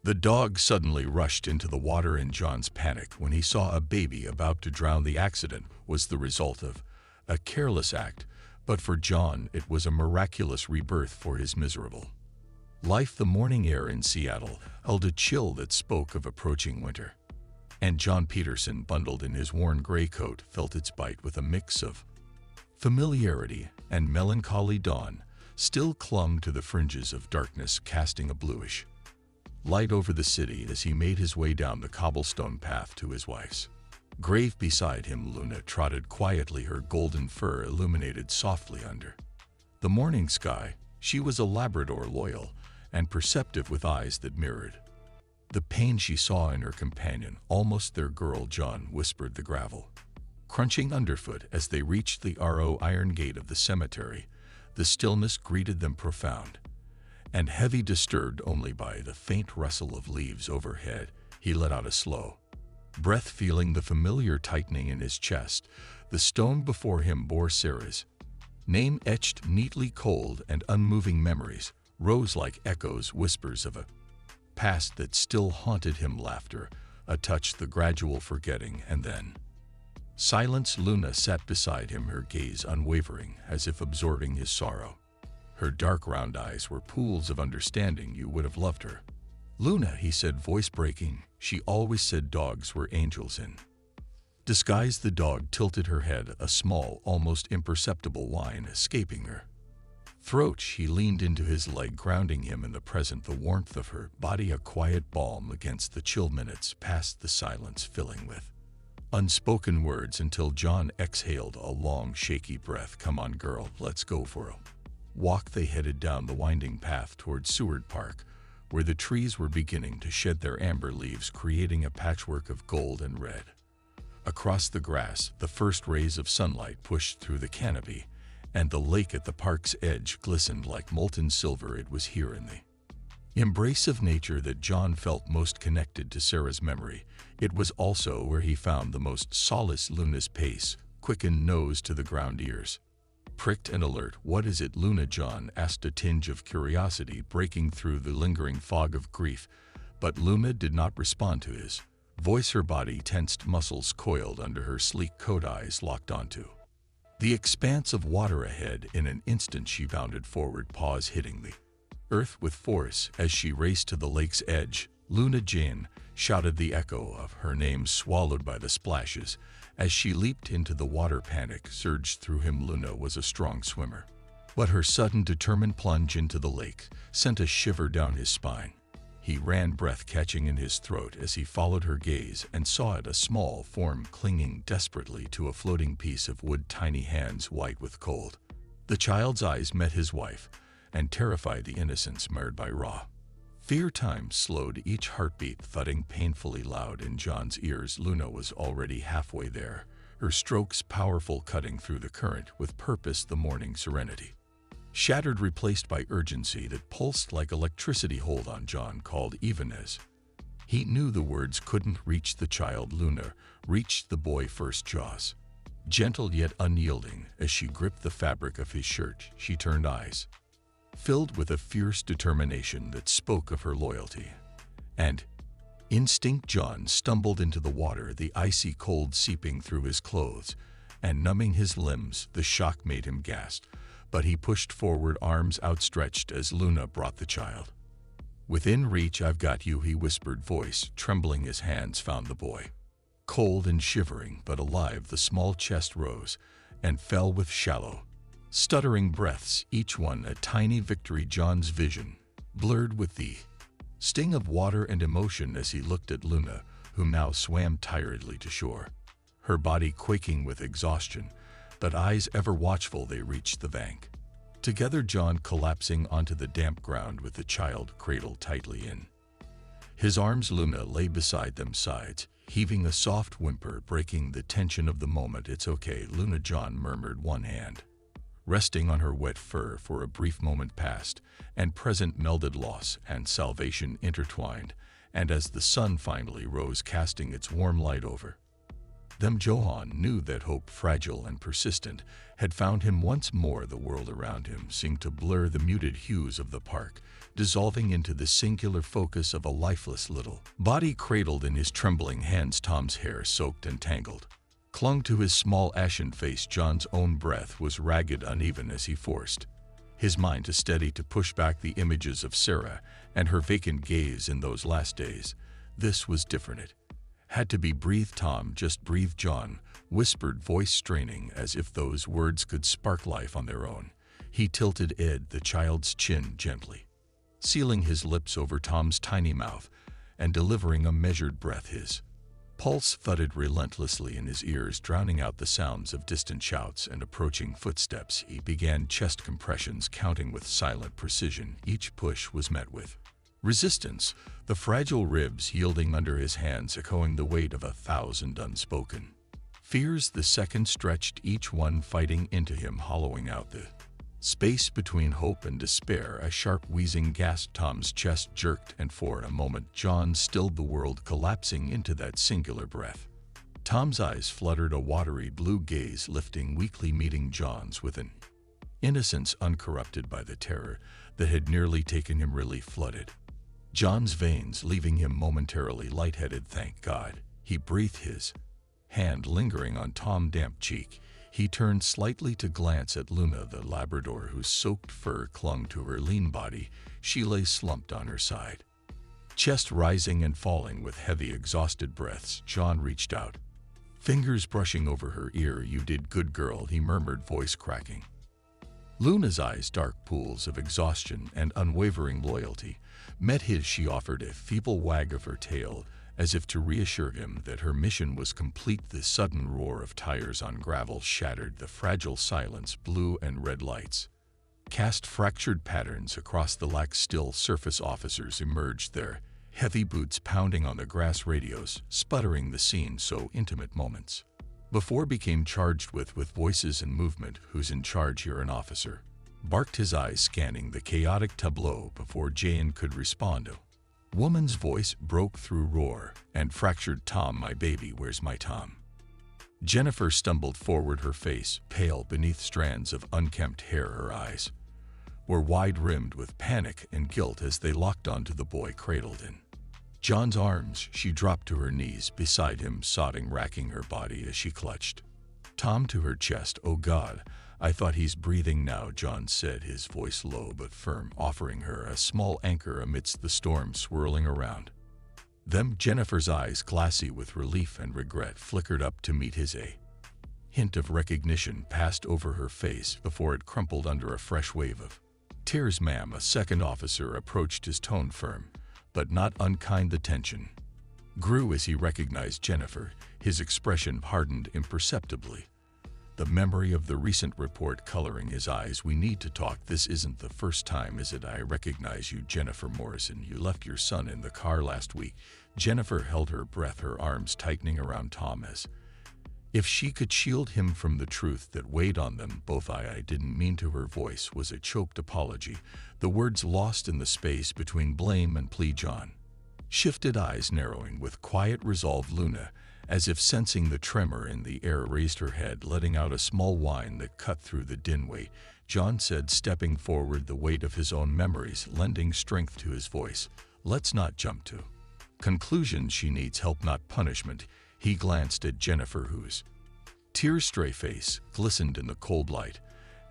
The dog suddenly rushed into the water in John's panic when he saw a baby about to drown. The accident was the result of a careless act, but for John it was a miraculous rebirth for his miserable life. The morning air in Seattle held a chill that spoke of approaching winter, and John Peterson, bundled in his worn gray coat, felt its bite with a mix of familiarity and melancholy. Dawn still clung to the fringes of darkness, casting a bluish light over the city as he made his way down the cobblestone path to his wife's grave. Beside him, Luna trotted quietly, her golden fur illuminated softly under the morning sky. She was a Labrador, loyal and perceptive, with eyes that mirrored the pain she saw in her companion. Almost their girl, John whispered, the gravel crunching underfoot as they reached the iron gate of the cemetery. The stillness greeted them, profound and heavy, disturbed only by the faint rustle of leaves overhead. He let out a slow breath, feeling the familiar tightening in his chest. The stone before him bore Sarah's name etched neatly. Cold and unmoving memories rose like echoes, whispers of a past that still haunted him. Laughter, a touch, the gradual forgetting, and then silence. Luna sat beside him, her gaze unwavering, as if absorbing his sorrow. Her dark round eyes were pools of understanding. You would have loved her, Luna, he said, voice breaking. She always said dogs were angels in disguise. The dog tilted her head, a small, almost imperceptible whine escaping her throat. She leaned into his leg, grounding him in the present, the warmth of her body a quiet balm against the chill. Minutes passed, the silence filling with unspoken words, until John exhaled a long, shaky breath. Come on, girl, let's go for a walk. They headed down the winding path toward Seward Park, where the trees were beginning to shed their amber leaves, creating a patchwork of gold and red. Across the grass, the first rays of sunlight pushed through the canopy, and the lake at the park's edge glistened like molten silver. It was here, in the embrace of nature, that John felt most connected to Sarah's memory. It was also where he found the most solace. Luna's pace quickened, nose to the ground, ears pricked and alert. What is it, Luna? John asked, a tinge of curiosity breaking through the lingering fog of grief. But Luna did not respond to his voice. Her body tensed, muscles coiled under her sleek coat, eyes locked onto the expanse of water ahead. In an instant she bounded forward, paws hitting the earth with force as she raced to the lake's edge. Luna Jane shouted, the echo of her name swallowed by the splashes. As she leaped into the water, panic surged through him. Luna was a strong swimmer, but her sudden, determined plunge into the lake sent a shiver down his spine. He ran, breath catching in his throat as he followed her gaze and saw it, a small form clinging desperately to a floating piece of wood, tiny hands white with cold. The child's eyes met his wife, and terrified, the innocence marred by raw fear. Time slowed, each heartbeat thudding painfully loud in John's ears. Luna was already halfway there, her strokes powerful, cutting through the current with purpose. The morning serenity shattered, replaced by urgency that pulsed like electricity. Hold on, John called, even as he knew the words couldn't reach the child. Luna reached the boy first, jaws gentle yet unyielding. As she gripped the fabric of his shirt, she turned, eyes filled with a fierce determination that spoke of her loyalty and instinct. John stumbled into the water, the icy cold seeping through his clothes and numbing his limbs. The shock made him gasp, but he pushed forward, arms outstretched, as Luna brought the child within reach. I've got you, he whispered, voice trembling. His hands found the boy, cold and shivering but alive. The small chest rose and fell with shallow, stuttering breaths, each one a tiny victory. John's vision blurred with the sting of water and emotion as he looked at Luna, who now swam tiredly to shore, her body quaking with exhaustion, but eyes ever watchful. They reached the bank together, John collapsing onto the damp ground with the child cradled tightly in his arms. Luna lay beside them, sides heaving, a soft whimper breaking the tension of the moment. It's okay, Luna, John murmured, one hand resting on her wet fur. For a brief moment, past and present melded, loss and salvation intertwined, and as the sun finally rose, casting its warm light over Them Johann knew that hope, fragile and persistent, had found him once more. The world around him seemed to blur the muted hues of the park, dissolving into the singular focus of a lifeless little body cradled in his trembling hands. Tom's hair, soaked and tangled, clung to his small ashen face. John's own breath was ragged, uneven as he forced his mind to steady, to push back the images of Sarah and her vacant gaze in those last days. This was different. It had to be. Breathe, Tom, just breathe. John whispered, voice straining as if those words could spark life on their own. He tilted the child's chin gently, sealing his lips over Tom's tiny mouth and delivering a measured breath. His pulse thudded relentlessly in his ears, drowning out the sounds of distant shouts and approaching footsteps. He began chest compressions, counting with silent precision. Each push was met with resistance, the fragile ribs yielding under his hands, echoing the weight of 1,000 unspoken fears. The seconds stretched, each one fighting into him, hollowing out the space between hope and despair. A sharp wheezing gasp. Tom's chest jerked, and for a moment John stilled, the world collapsing into that singular breath. Tom's eyes fluttered, a watery blue gaze lifting weakly, meeting John's with an innocence uncorrupted by the terror that had nearly taken him. Relief flooded John's veins, leaving him momentarily lightheaded. Thank God, he breathed, his hand lingering on Tom's damp cheek. He turned slightly to glance at Luna, the Labrador, whose soaked fur clung to her lean body. She lay slumped on her side, chest rising and falling with heavy, exhausted breaths. John reached out, fingers brushing over her ear. You did good, girl, he murmured, voice cracking. Luna's eyes, dark pools of exhaustion and unwavering loyalty, met his. She offered a feeble wag of her tail, as if to reassure him that her mission was complete. The sudden roar of tires on gravel shattered the fragile silence. Blue and red lights cast fractured patterns across the lax, still surface. Officers emerged, their heavy boots pounding on the grass, radios sputtering. The scene, so intimate moments before, became charged with voices and movement. Who's in charge here? An officer barked, his eyes scanning the chaotic tableau before Jane could respond. A woman's voice broke through roar and fractured. Tom, my baby, where's my Tom? Jennifer stumbled forward, her face pale beneath strands of unkempt hair. Her eyes were wide-rimmed with panic and guilt as they locked onto the boy cradled in John's arms. She dropped to her knees beside him, sobbing, racking her body as she clutched Tom to her chest. Oh God, I thought he's breathing now, John said, his voice low but firm, offering her a small anchor amidst the storm swirling around them. Jennifer's eyes, glassy with relief and regret, flickered up to meet his. A hint of recognition passed over her face before it crumpled under a fresh wave of tears. Ma'am, a second officer approached, his tone firm but not unkind. The tension grew as he recognized Jennifer. His expression hardened imperceptibly, the memory of the recent report coloring his eyes. We need to talk. This isn't the first time, is it? I recognize you, Jennifer Morrison. You left your son in the car last week. Jennifer held her breath, her arms tightening around Tom as if she could shield him from the truth that weighed on them both. I didn't mean to. Her voice was a choked apology, the words lost in the space between blame and plea. John shifted, eyes narrowing with quiet resolve. Luna, as if sensing the tremor in the air, raised her head, letting out a small whine that cut through the din. Wait, John said, stepping forward, the weight of his own memories lending strength to his voice. Let's not jump to conclusions. She needs help, not punishment. He glanced at Jennifer, whose tear-stray face glistened in the cold light,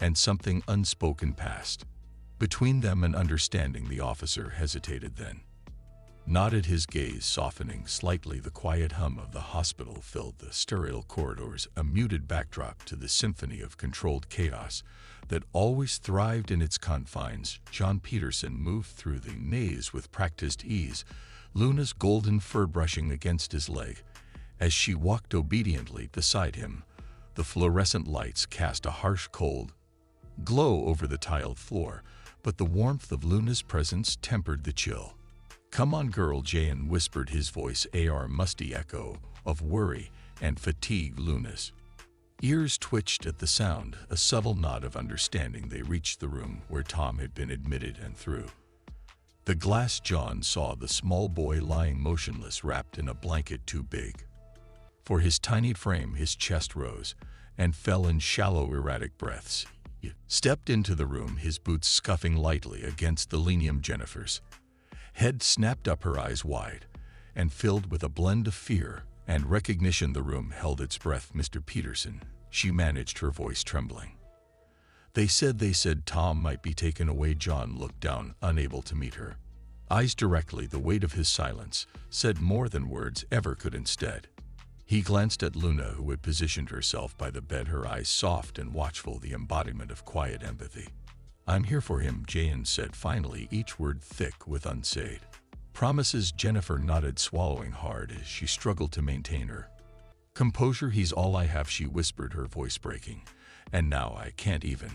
and something unspoken passed between them. An understanding. The officer hesitated, then nodded, his gaze softening slightly. The quiet hum of the hospital filled the sterile corridors, a muted backdrop to the symphony of controlled chaos that always thrived in its confines. John Peterson moved through the maze with practiced ease, Luna's golden fur brushing against his leg as she walked obediently beside him. The fluorescent lights cast a harsh, cold glow over the tiled floor, but the warmth of Luna's presence tempered the chill. Come on, girl, Jayan whispered, his voice a musty echo of worry and fatigue. Luna's ears twitched at the sound, a subtle nod of understanding. They reached the room where Tom had been admitted, and through the glass John saw the small boy lying motionless, wrapped in a blanket too big For his tiny frame, his chest rose and fell in shallow, erratic breaths. He stepped into the room, his boots scuffing lightly against the linoleum. Jennifer's head snapped up, her eyes wide and filled with a blend of fear and recognition. The room held its breath. Mr. Peterson, she managed, her voice trembling. They said Tom might be taken away. John looked down, unable to meet her eyes directly. The weight of his silence said more than words ever could. Instead, he glanced at Luna, who had positioned herself by the bed, her eyes soft and watchful, the embodiment of quiet empathy. I'm here for him, Jan said finally, each word thick with unsaid promises. Jennifer nodded, swallowing hard as she struggled to maintain her composure. He's all I have, she whispered, her voice breaking. And now I can't even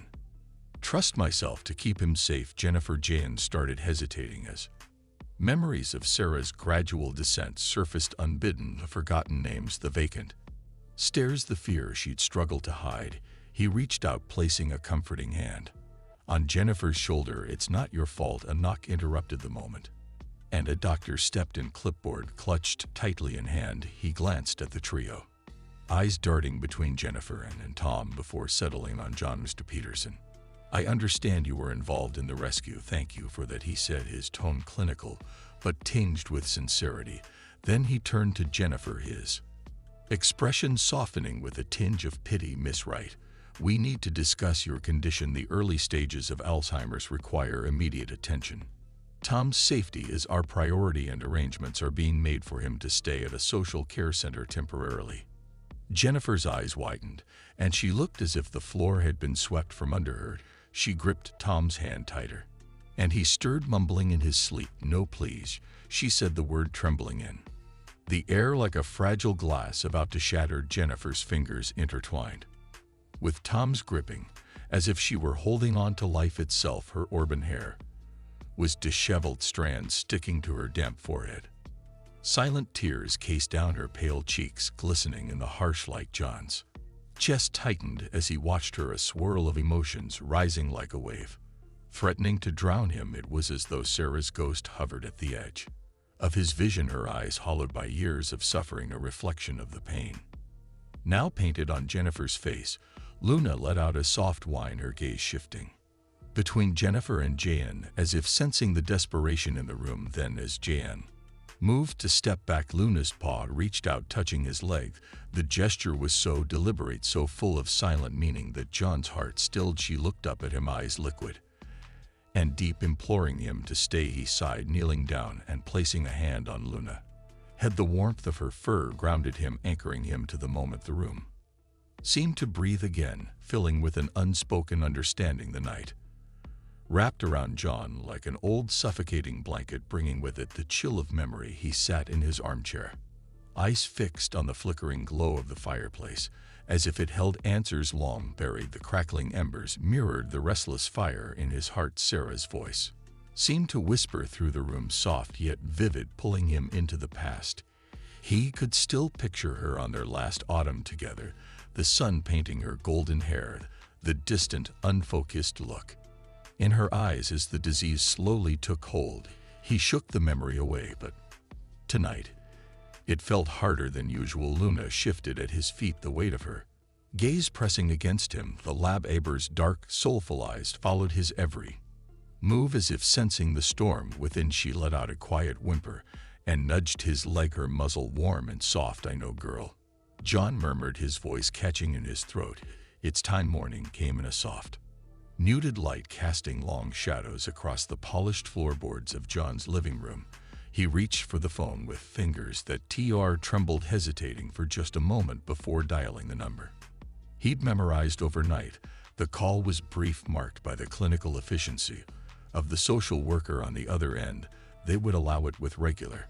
trust myself to keep him safe. Jennifer. Jan started hesitating as memories of Sarah's gradual descent surfaced unbidden, the forgotten names, the vacant stares, the fear she'd struggled to hide. He reached out, placing a comforting hand on Jennifer's shoulder. It's not your fault, a knock interrupted the moment, and a doctor stepped in, clipboard clutched tightly in hand. He glanced at the trio, eyes darting between Jennifer and Tom before settling on John. Mr. Peterson, I understand you were involved in the rescue. Thank you for that, he said, his tone clinical but tinged with sincerity. Then he turned to Jennifer, his expression softening with a tinge of pity. Miss Wright, we need to discuss your condition. The early stages of Alzheimer's require immediate attention. Tom's safety is our priority, and arrangements are being made for him to stay at a social care center temporarily. Jennifer's eyes widened, and she looked as if the floor had been swept from under her. She gripped Tom's hand tighter, and he stirred, mumbling in his sleep. No, please, she said, the word trembling in the air like a fragile glass about to shatter. Jennifer's fingers intertwined with Tom's, gripping as if she were holding on to life itself. Her auburn hair was disheveled, strands sticking to her damp forehead. Silent tears cased down her pale cheeks, glistening in the harsh light. John's chest tightened as he watched her, a swirl of emotions rising like a wave, threatening to drown him. It was as though Sarah's ghost hovered at the edge of his vision, her eyes hollowed by years of suffering, a reflection of the pain now painted on Jennifer's face. Luna let out a soft whine, her gaze shifting between Jennifer and Jan, as if sensing the desperation in the room. Then, as Jan moved to step back, Luna's paw reached out, touching his leg. The gesture was so deliberate, so full of silent meaning, that John's heart stilled. She looked up at him, eyes liquid and deep, imploring him to stay. He sighed, kneeling down and placing a hand on Luna. Had the warmth of her fur grounded him, anchoring him to the moment. The room seemed to breathe again, filling with an unspoken understanding. The night wrapped around John like an old suffocating blanket, bringing with it the chill of memory. He sat in his armchair, eyes fixed on the flickering glow of the fireplace, as if it held answers long buried. The crackling embers mirrored the restless fire in his heart. Sarah's voice seemed to whisper through the room, soft yet vivid, pulling him into the past. He could still picture her on their last autumn together, the sun painting her golden hair, the distant, unfocused look in her eyes as the disease slowly took hold. He shook the memory away, but tonight it felt harder than usual. Luna shifted at his feet, the weight of her gaze pressing against him. The lab Aber's dark, soulful eyes followed his every move, as if sensing the storm within. She let out a quiet whimper and nudged his leg, her muzzle warm and soft. I know, girl, John murmured, his voice catching in his throat. It's time. Morning came in a soft, muted light, casting long shadows across the polished floorboards of John's living room. He reached for the phone with fingers that trembled, hesitating for just a moment before dialing the number he'd memorized overnight. The call was brief, marked by the clinical efficiency of the social worker on the other end. They would allow it with regular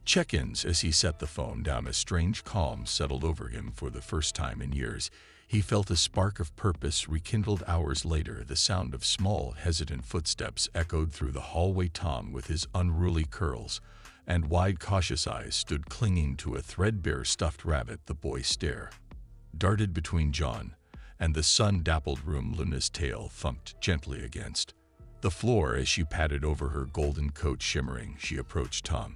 check-ins. As he set the phone down, a strange calm settled over him. For the first time in years, he felt a spark of purpose rekindled. Hours later, the sound of small, hesitant footsteps echoed through the hallway. Tom, with his unruly curls and wide, cautious eyes, stood clinging to a threadbare stuffed rabbit. The boy's stare darted between John and the sun-dappled room. Luna's tail thumped gently against the floor as she patted over her golden coat, shimmering. She approached Tom,